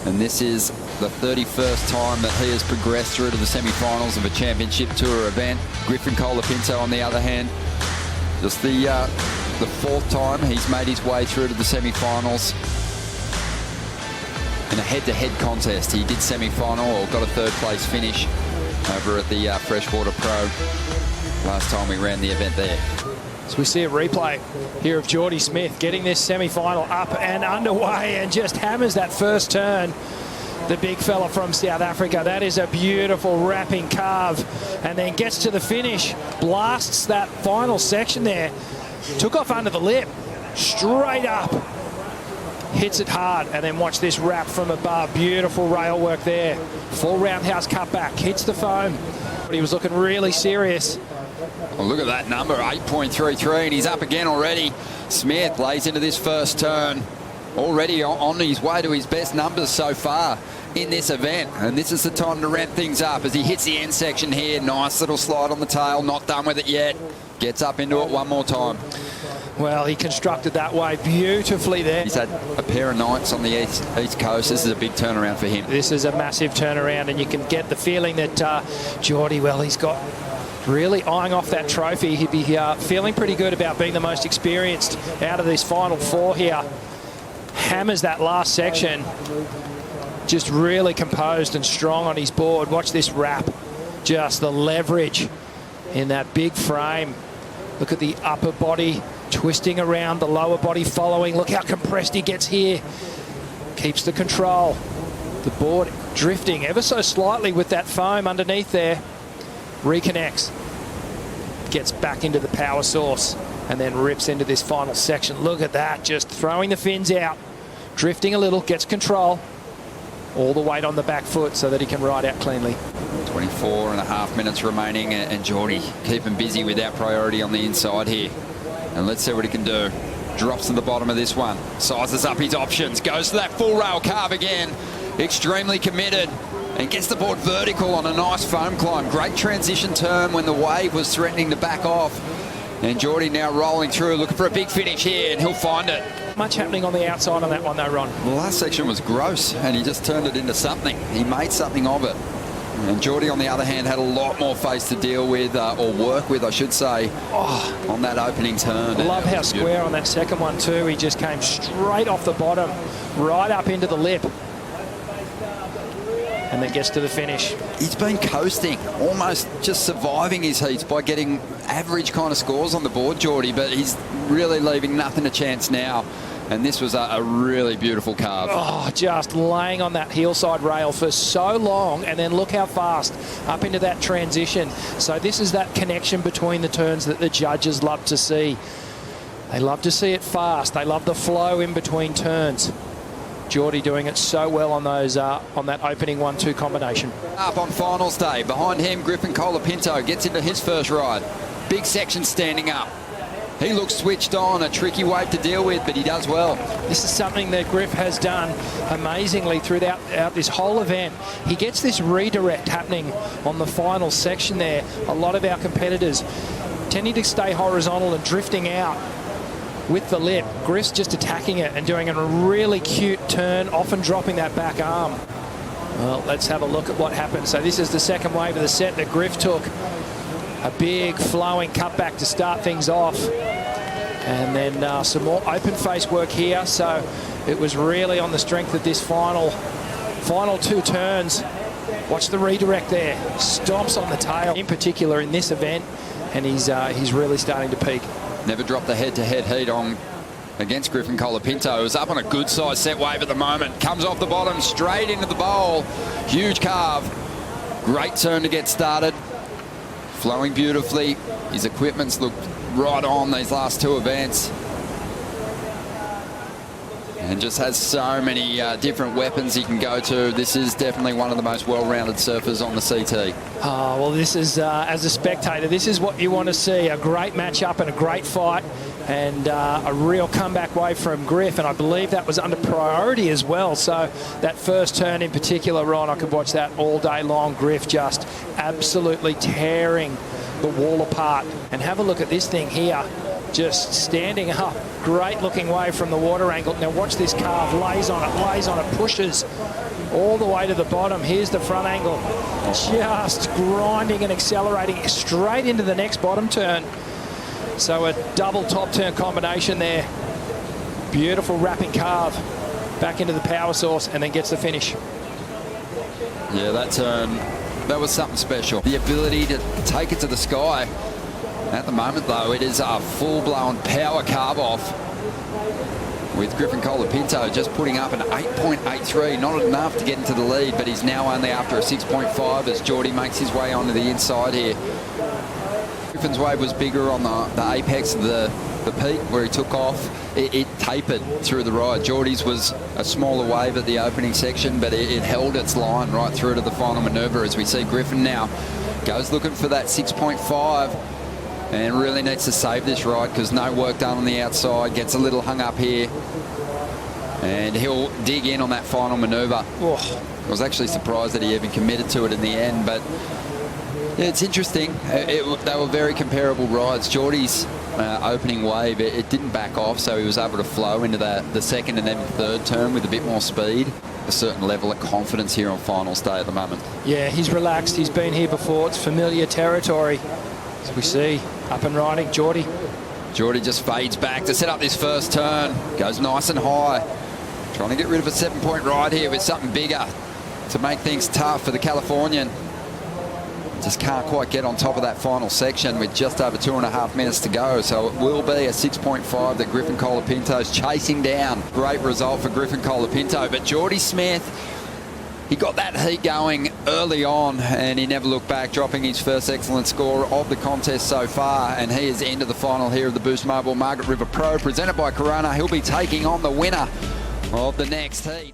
And this is the 31st time that he has progressed through to the semi-finals of a championship tour event. Griffin Colapinto, on the other hand, just the 4th time he's made his way through to the semi-finals in a head-to-head contest. He did semi-final, or got a 3rd place finish over at the Freshwater Pro last time we ran the event there. So we see a replay here of Jordy Smith getting this semi-final up and underway, and just hammers that first turn. The big fella from South Africa. That is a beautiful wrapping carve, and then gets to the finish, blasts that final section there, took off under the lip, straight up, hits it hard, and then watch this wrap from above. Beautiful rail work there. Full roundhouse cutback, hits the foam. But he was looking really serious. Well, look at that number, 8.33, and he's up again already. Smith lays into this first turn, already on his way to his best numbers so far in this event. And this is the time to ramp things up as he hits the end section here. Nice little slide on the tail, not done with it yet. Gets up into it one more time. Well, he constructed that way beautifully there. He's had a pair of nights on the East Coast. This is a big turnaround for him. This is a massive turnaround, and you can get the feeling that Jordy, well, he's got really eyeing off that trophy. He'd be feeling pretty good about being the most experienced out of this final 4 here. Hammers that last section. Just really composed and strong on his board. Watch this wrap. Just the leverage in that big frame. Look at the upper body twisting around, the lower body following. Look how compressed he gets here. Keeps the control. The board drifting ever so slightly with that foam underneath there. Reconnects. Gets back into the power source and then rips into this final section. Look at that, just throwing the fins out. Drifting a little, gets control. All the weight on the back foot so that he can ride out cleanly. 24.5 minutes remaining, and Jordy keeping busy with that priority on the inside here. And let's see what he can do. Drops to the bottom of this one. Sizes up his options. Goes to that full rail carve again. Extremely committed. And gets the board vertical on a nice foam climb. Great transition turn when the wave was threatening to back off. And Jordy now rolling through, looking for a big finish here, and he'll find it. Much happening on the outside on that one though, Ron. The last section was gross, and he just turned it into something. He made something of it. And Jordy, on the other hand, had a lot more face to deal with, or work with, I should say, on that opening turn. I love how square on that second one too. He just came straight off the bottom, right up into the lip, and then gets to the finish. He's been coasting, almost just surviving his heats by getting average kind of scores on the board, Jordy, but he's really leaving nothing to chance now. And this was a really beautiful carve. Oh, just laying on that heelside rail for so long, and then look how fast up into that transition. So this is that connection between the turns that the judges love to see. They love to see it fast. They love the flow in between turns. Jordy doing it so well on those on that opening 1-2 combination. Up on finals day, behind him Griffin Colapinto gets into his first ride. Big section standing up. He looks switched on, a tricky wave to deal with, but he does well. This is something that Griff has done amazingly throughout this whole event. He gets this redirect happening on the final section there. A lot of our competitors tending to stay horizontal and drifting out with the lip. Griff's just attacking it and doing a really cute turn, often dropping that back arm. Well, let's have a look at what happened. So this is the second wave of the set that Griff took. A big flowing cutback to start things off. And then some more open face work here. So it was really on the strength of this final 2 turns. Watch the redirect there. Stomps on the tail, in particular in this event. And he's really starting to peak. Never dropped the head-to-head heat on against Griffin Colapinto. Is up on a good size set wave at the moment. Comes off the bottom, straight into the bowl. Huge carve. Great turn to get started. Flowing beautifully. His equipment's looked right on these last 2 events. And just has so many different weapons he can go to. This is definitely one of the most well-rounded surfers on the CT. Oh, well, this is, as a spectator, this is what you want to see. A great match-up and a great fight, and a real comeback wave from Griff, and I believe that was under priority as well. So that first turn in particular, Ron, I could watch that all day long. Griff just absolutely tearing the wall apart. And have a look at this thing here. just standing up. Great looking wave from the water angle. Now watch this carve, lays on it, pushes all the way to the bottom. Here's the front angle. Just grinding and accelerating straight into the next bottom turn. So a double top turn combination there. Beautiful wrapping carve back into the power source and then gets the finish. Yeah, that turn, that was something special. The ability to take it to the sky. At the moment, though, it is a full-blown power carve-off with Griffin Colapinto just putting up an 8.83. Not enough to get into the lead, but he's now only after a 6.5 as Jordy makes his way onto the inside here. Griffin's wave was bigger on the apex of the peak where he took off. It tapered through the ride. Jordy's was a smaller wave at the opening section, but it held its line right through to the final manoeuvre as we see Griffin now goes looking for that 6.5 and really needs to save this ride because no work done on the outside. Gets a little hung up here and he'll dig in on that final manoeuvre. Oh. I was actually surprised that he even committed to it in the end, but yeah, it's interesting. They were very comparable rides. Jordy's opening wave, it didn't back off, so he was able to flow into the second and then third turn with a bit more speed. A certain level of confidence here on finals day at the moment. Yeah, he's relaxed. He's been here before. It's familiar territory. As we see, up and riding, Jordy. Jordy just fades back to set up this first turn. Goes nice and high. Trying to get rid of a 7-point ride here with something bigger to make things tough for the Californian. Just can't quite get on top of that final section with just over 2.5 minutes to go. So it will be a 6.5 that Griffin Colapinto's chasing down. Great result for Griffin Colapinto. But Jordy Smith, he got that heat going early on and he never looked back, dropping his first excellent score of the contest so far. And he is into the final here of the Boost Mobile Margaret River Pro, presented by Corona. He'll be taking on the winner of the next heat.